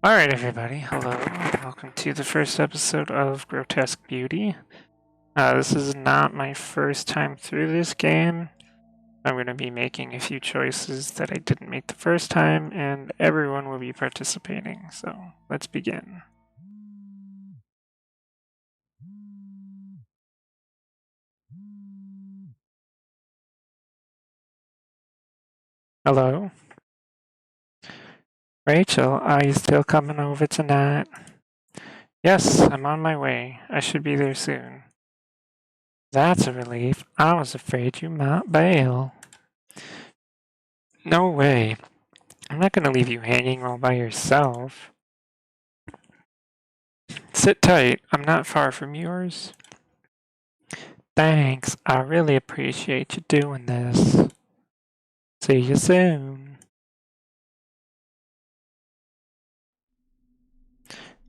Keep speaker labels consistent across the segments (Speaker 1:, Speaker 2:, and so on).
Speaker 1: Alright everybody, hello, and welcome to the first episode of Grotesque Beauty. This is not my first time through this game. I'm going to be making a few choices that I didn't make the first time, and everyone will be participating, so let's begin. Hello? Rachel, are you still coming over tonight? Yes, I'm on my way. I should be there soon. That's a relief. I was afraid you might bail. No way. I'm not going to leave you hanging all by yourself. Sit tight. I'm not far from yours. Thanks. I really appreciate you doing this. See you soon.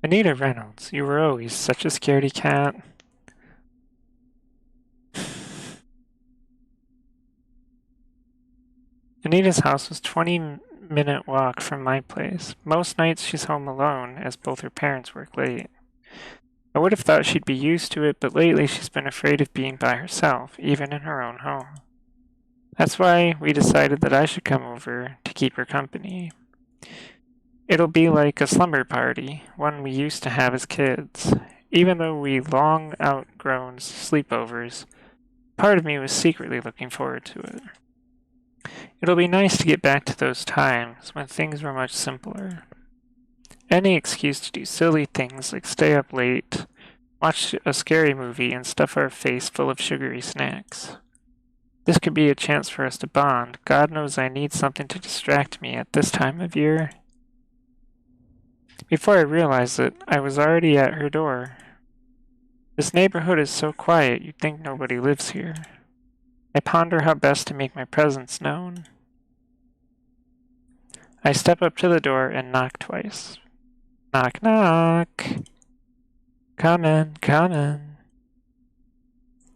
Speaker 1: Anita Reynolds, you were always such a scaredy cat. Anita's house was 20-minute walk from my place. Most nights she's home alone, as both her parents work late. I would have thought she'd be used to it, but lately she's been afraid of being by herself, even in her own home. That's why we decided that I should come over to keep her company. It'll be like a slumber party, one we used to have as kids. Even though we long outgrown sleepovers, part of me was secretly looking forward to it. It'll be nice to get back to those times when things were much simpler. Any excuse to do silly things like stay up late, watch a scary movie, and stuff our face full of sugary snacks. This could be a chance for us to bond. God knows I need something to distract me at this time of year. Before I realized it, I was already at her door. This neighborhood is so quiet you'd think nobody lives here. I ponder how best to make my presence known. I step up to the door and knock twice. Knock, knock. Come in, come in.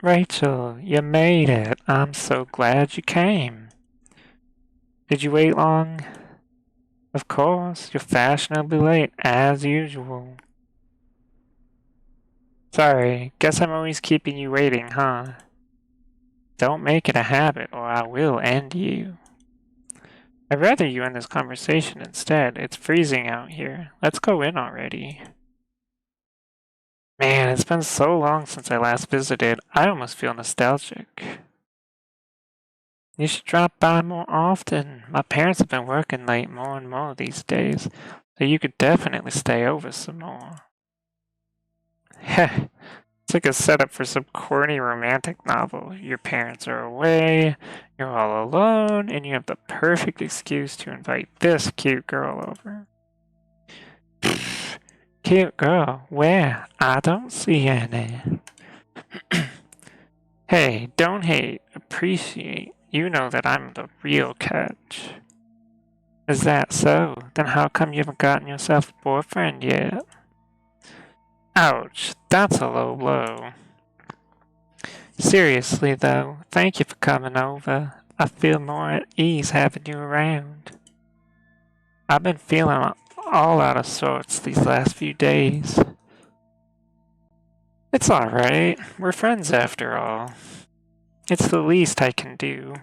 Speaker 1: Rachel, you made it. I'm so glad you came. Did you wait long? Of course, you're fashionably late, as usual. Sorry, guess I'm always keeping you waiting, huh? Don't make it a habit, or I will end you. I'd rather you end this conversation instead. It's freezing out here. Let's go in already. Man, it's been so long since I last visited, I almost feel nostalgic. You should drop by more often. My parents have been working late more and more these days, so you could definitely stay over some more. Heh, it's like a setup for some corny romantic novel. Your parents are away, you're all alone, and you have the perfect excuse to invite this cute girl over. Pfft, cute girl? Where? I don't see any. Hey, don't hate, appreciate. You know that I'm the real catch. Is that so? Then how come you haven't gotten yourself a boyfriend yet? Ouch, that's a low blow. Seriously though, thank you for coming over. I feel more at ease having you around. I've been feeling all out of sorts these last few days. It's alright, we're friends after all. It's the least I can do.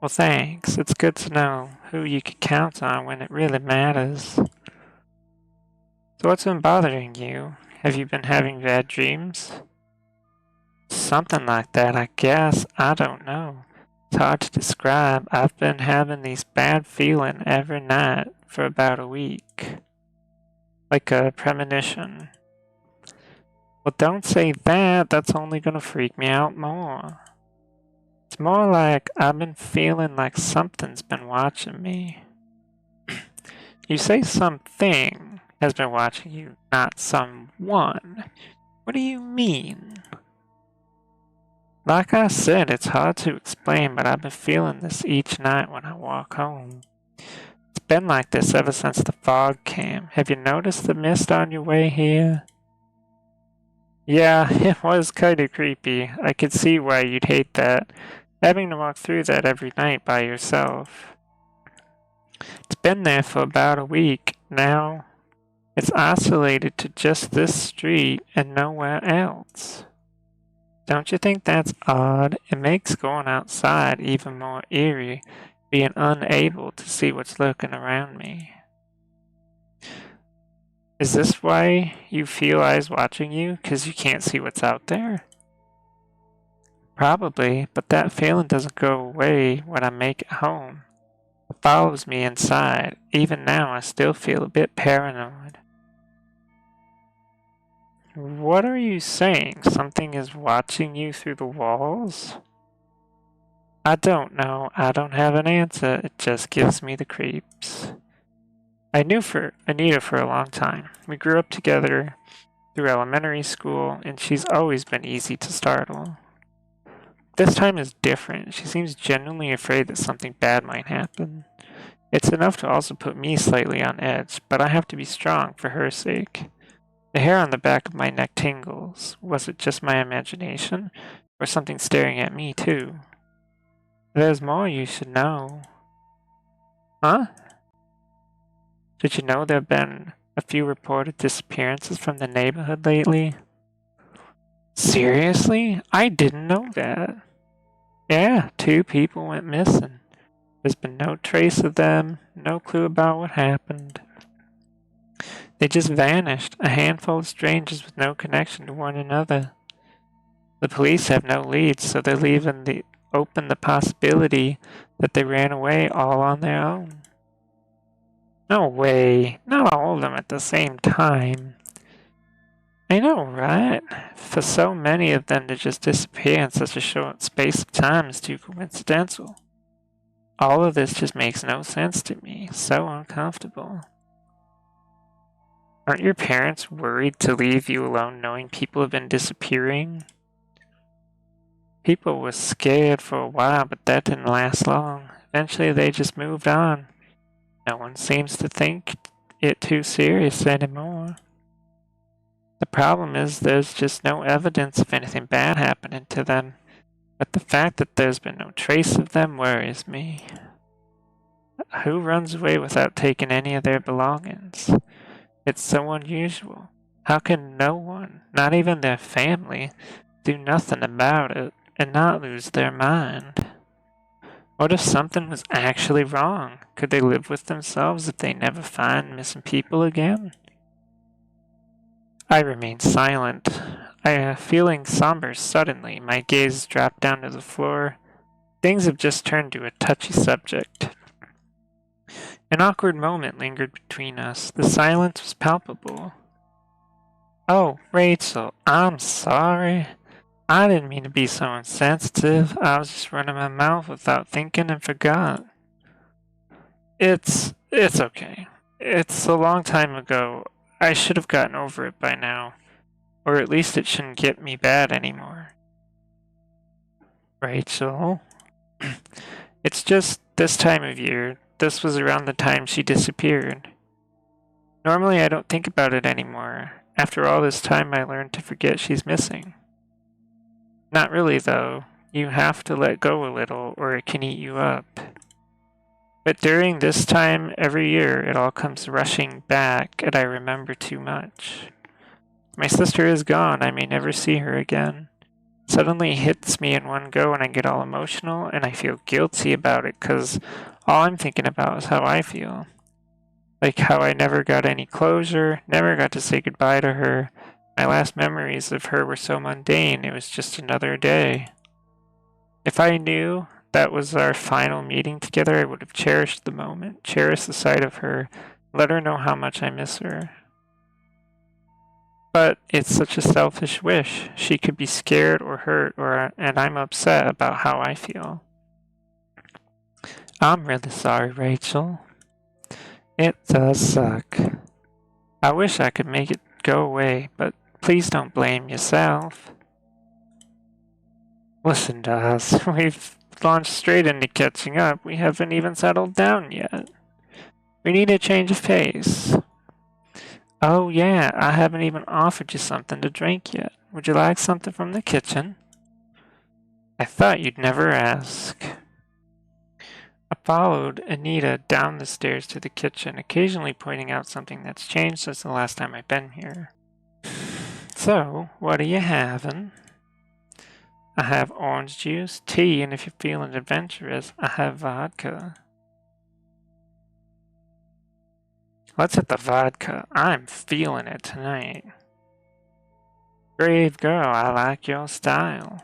Speaker 1: Well, thanks. It's good to know who you can count on when it really matters. So what's been bothering you? Have you been having bad dreams? Something like that, I guess. I don't know. It's hard to describe. I've been having these bad feeling every night for about a week. Like a premonition. Well, don't say that. That's only gonna freak me out more. It's more like I've been feeling like something's been watching me. You say something has been watching you, not someone. What do you mean? Like I said, it's hard to explain, but I've been feeling this each night when I walk home. It's been like this ever since the fog came. Have you noticed the mist on your way here? Yeah, it was kinda creepy. I could see why you'd hate that. Having to walk through that every night by yourself. It's been there for about a week now. It's isolated to just this street and nowhere else. Don't you think that's odd? It makes going outside even more eerie, being unable to see what's lurking around me. Is this why you feel eyes watching you? 'Cause you can't see what's out there? Probably, but that feeling doesn't go away when I make it home. It follows me inside. Even now, I still feel a bit paranoid. What are you saying? Something is watching you through the walls? I don't know. I don't have an answer. It just gives me the creeps. I knew for Anita for a long time. We grew up together through elementary school, and she's always been easy to startle. This time is different. She seems genuinely afraid that something bad might happen. It's enough to also put me slightly on edge, but I have to be strong for her sake. The hair on the back of my neck tingles. Was it just my imagination, or something staring at me too? There's more you should know. Huh? Did you know there have been a few reported disappearances from the neighborhood lately? Seriously? I didn't know that. Yeah, 2 people went missing. There's been no trace of them, no clue about what happened. They just vanished, a handful of strangers with no connection to one another. The police have no leads, so they're leaving open the possibility that they ran away all on their own. No way, not all of them at the same time. I know, right? For so many of them to just disappear in such a short space of time is too coincidental. All of this just makes no sense to me. So uncomfortable. Aren't your parents worried to leave you alone knowing people have been disappearing? People were scared for a while, but that didn't last long. Eventually they just moved on. No one seems to think it too serious anymore. The problem is there's just no evidence of anything bad happening to them, but the fact that there's been no trace of them worries me. Who runs away without taking any of their belongings? It's so unusual. How can no one, not even their family, do nothing about it and not lose their mind? What if something was actually wrong? Could they live with themselves if they never find missing people again? I remain silent. Feeling somber suddenly, my gaze dropped down to the floor. Things have just turned to a touchy subject. An awkward moment lingered between us. The silence was palpable. Oh, Rachel, I'm sorry. I didn't mean to be so insensitive. I was just running my mouth without thinking and forgot. It's okay. It's a long time ago. I should have gotten over it by now. Or at least it shouldn't get me bad anymore. Rachel? It's just this time of year. This was around the time she disappeared. Normally I don't think about it anymore. After all this time I learned to forget she's missing. Not really though. You have to let go a little or it can eat you up. But during this time every year it all comes rushing back and I remember too much. My sister is gone. I may never see her again. Suddenly hits me in one go and I get all emotional and I feel guilty about it because all I'm thinking about is how I feel. Like how I never got any closure, never got to say goodbye to her. My last memories of her were so mundane, it was just another day. If I knew that was our final meeting together, I would have cherished the moment, cherished the sight of her, let her know how much I miss her. But it's such a selfish wish. She could be scared or hurt, and I'm upset about how I feel. I'm really sorry, Rachel. It does suck. I wish I could make it go away, but please don't blame yourself. Listen to us. We've launched straight into catching up. We haven't even settled down yet. We need a change of pace. Oh yeah, I haven't even offered you something to drink yet. Would you like something from the kitchen? I thought you'd never ask. I followed Anita down the stairs to the kitchen, occasionally pointing out something that's changed since the last time I've been here. So, what are you having? I have orange juice, tea, and if you're feeling adventurous, I have vodka. Let's hit the vodka. I'm feeling it tonight. Brave girl, I like your style.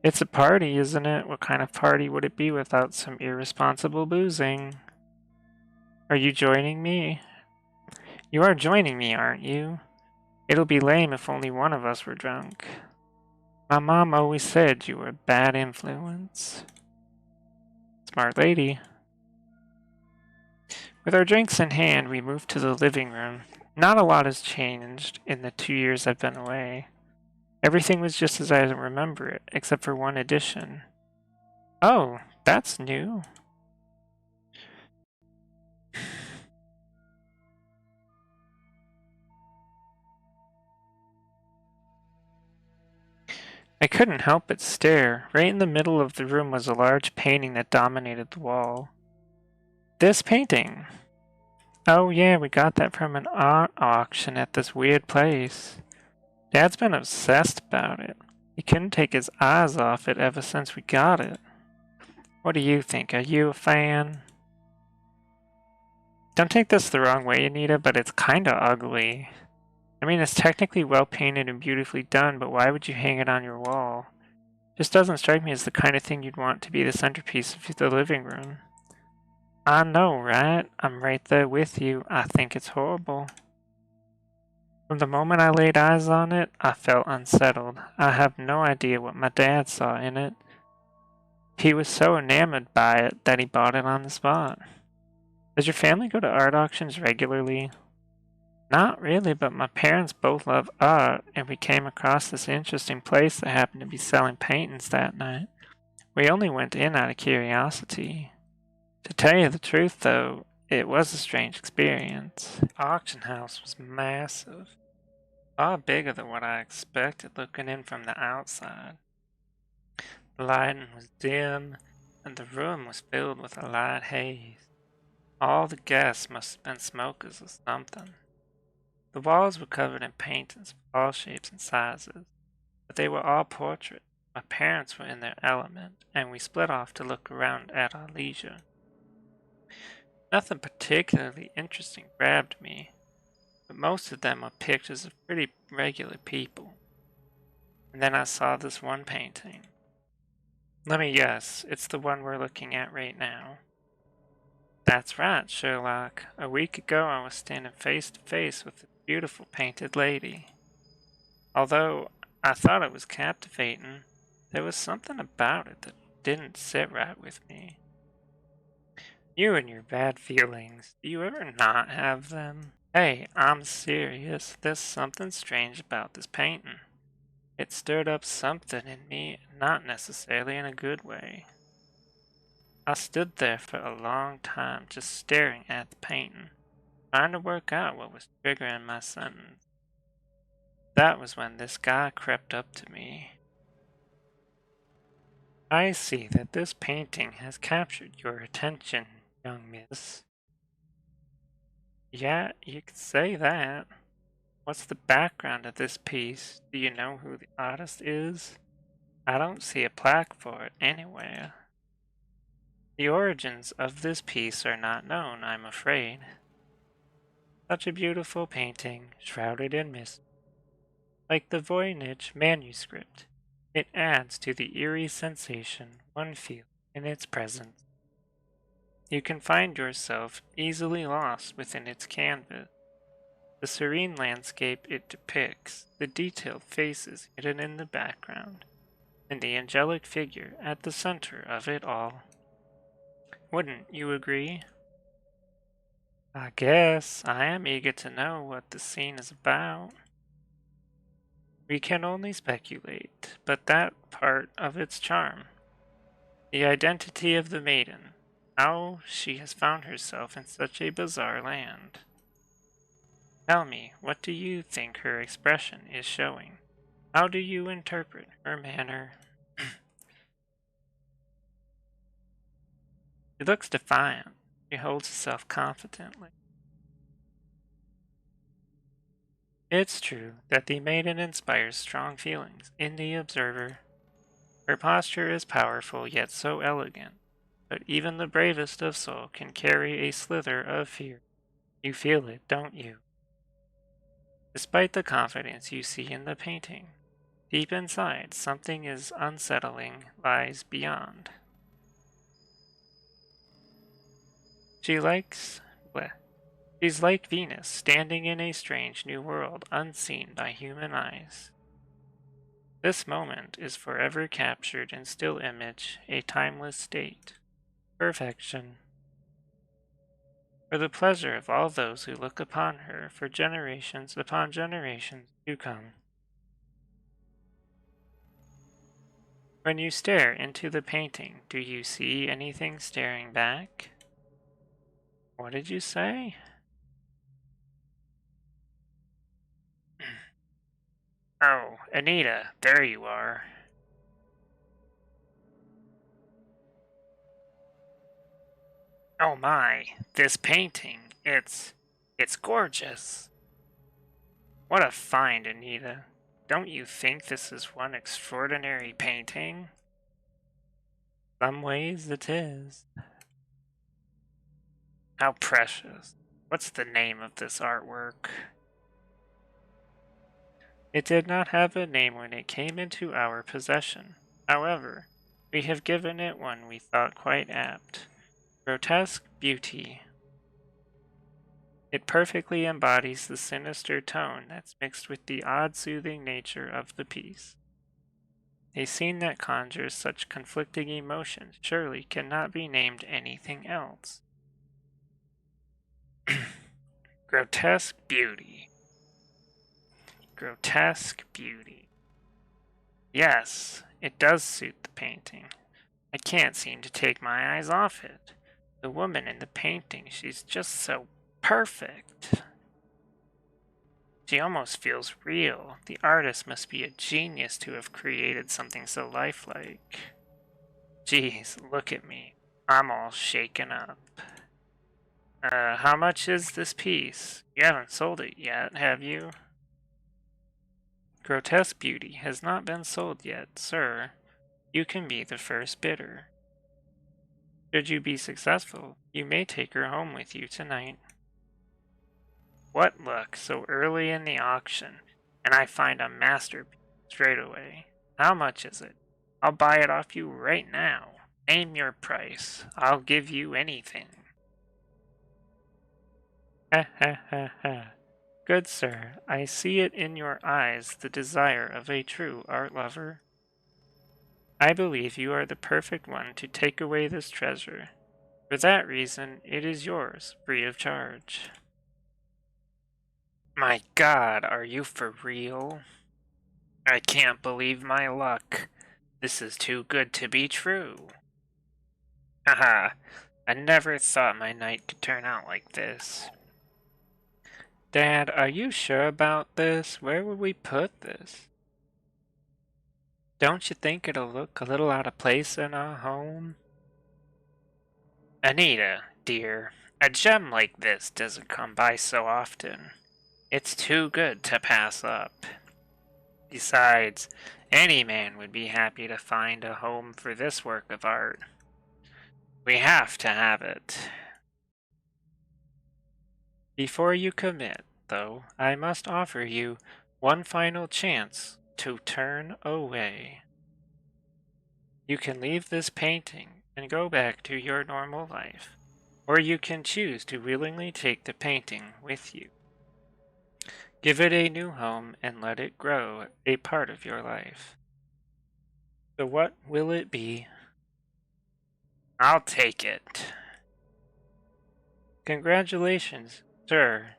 Speaker 1: It's a party, isn't it? What kind of party would it be without some irresponsible boozing? Are you joining me? You are joining me, aren't you? It'll be lame if only one of us were drunk. My mom always said you were a bad influence. Smart lady. With our drinks in hand, we moved to the living room. Not a lot has changed in the 2 years I've been away. Everything was just as I remember it, except for one addition. Oh, that's new. I couldn't help but stare. Right in the middle of the room was a large painting that dominated the wall. This painting! Oh yeah, we got that from an art auction at this weird place. Dad's been obsessed about it. He couldn't take his eyes off it ever since we got it. What do you think? Are you a fan? Don't take this the wrong way, Anita, but it's kinda ugly. I mean, it's technically well painted and beautifully done, but why would you hang it on your wall? Just doesn't strike me as the kind of thing you'd want to be the centerpiece of the living room. I know, right? I'm right there with you. I think it's horrible. From the moment I laid eyes on it, I felt unsettled. I have no idea what my dad saw in it. He was so enamored by it that he bought it on the spot. Does your family go to art auctions regularly? Not really, but my parents both love art, and we came across this interesting place that happened to be selling paintings that night. We only went in out of curiosity. To tell you the truth, though, it was a strange experience. The auction house was massive, far bigger than what I expected looking in from the outside. The lighting was dim, and the room was filled with a light haze. All the guests must have been smokers or something. The walls were covered in paintings of all shapes and sizes, but they were all portraits. My parents were in their element, and we split off to look around at our leisure. Nothing particularly interesting grabbed me, but most of them were pictures of pretty regular people. And then I saw this one painting. Let me guess, it's the one we're looking at right now. That's right, Sherlock. A week ago I was standing face to face with a beautiful painted lady. Although I thought it was captivating, there was something about it that didn't sit right with me. You and your bad feelings, do you ever not have them? Hey, I'm serious. There's something strange about this painting. It stirred up something in me, not necessarily in a good way. I stood there for a long time just staring at the painting, trying to work out what was triggering my sentence. That was when this guy crept up to me. I see that this painting has captured your attention, young miss. Yeah, you could say that. What's the background of this piece? Do you know who the artist is? I don't see a plaque for it anywhere. The origins of this piece are not known, I'm afraid. Such a beautiful painting, shrouded in mist. Like the Voynich manuscript, it adds to the eerie sensation one feels in its presence. You can find yourself easily lost within its canvas. The serene landscape it depicts, the detailed faces hidden in the background, and the angelic figure at the center of it all. Wouldn't you agree? I guess I am eager to know what the scene is about. We can only speculate, but that part of its charm. The identity of the maiden. How she has found herself in such a bizarre land. Tell me, what do you think her expression is showing? How do you interpret her manner? She looks defiant. She holds herself confidently. It's true that the maiden inspires strong feelings in the observer. Her posture is powerful yet so elegant, but even the bravest of soul can carry a slither of fear. You feel it, don't you? Despite the confidence you see in the painting, deep inside something is unsettling lies beyond. She likes bleh, She's like Venus, standing in a strange new world unseen by human eyes. This moment is forever captured in still image, a timeless state. Perfection. For the pleasure of all those who look upon her for generations upon generations to come. When you stare into the painting, do you see anything staring back? What did you say? Oh, Anita, there you are. Oh my, this painting, it's gorgeous. What a find, Anita. Don't you think this is one extraordinary painting? Some ways it is. How precious. What's the name of this artwork? It did not have a name when it came into our possession. However, we have given it one we thought quite apt. Grotesque Beauty. It perfectly embodies the sinister tone that's mixed with the odd soothing nature of the piece. A scene that conjures such conflicting emotions surely cannot be named anything else. Grotesque Beauty. Grotesque Beauty. Yes, it does suit the painting. I can't seem to take my eyes off it. The woman in the painting, she's just so perfect. She almost feels real. The artist must be a genius to have created something so lifelike. Geez, look at me. I'm all shaken up. How much is this piece? You haven't sold it yet, have you? Grotesque Beauty has not been sold yet, sir. You can be the first bidder. Should you be successful, you may take her home with you tonight. What luck, so early in the auction, and I find a masterpiece straight away. How much is it? I'll buy it off you right now. Name your price. I'll give you anything. Ha ha ha ha. Good sir, I see it in your eyes the desire of a true art lover. I believe you are the perfect one to take away this treasure. For that reason, it is yours, free of charge. My God, are you for real? I can't believe my luck. This is too good to be true. Haha, I never thought my night could turn out like this. Dad, are you sure about this? Where would we put this? Don't you think it'll look a little out of place in our home? Anita, dear, a gem like this doesn't come by so often. It's too good to pass up. Besides, any man would be happy to find a home for this work of art. We have to have it. Before you commit, though, I must offer you one final chance to turn away. You can leave this painting and go back to your normal life, or you can choose to willingly take the painting with you. Give it a new home and let it grow a part of your life. So what will it be? I'll take it. Congratulations, sir.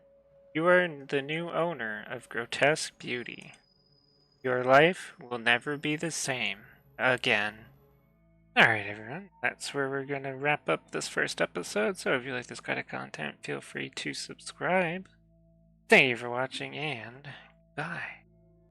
Speaker 1: You are the new owner of Grotesque Beauty. Your life will never be the same again. Alright, everyone, that's where we're going to wrap up this first episode. So if you like this kind of content, feel free to subscribe. Thank you for watching, and bye.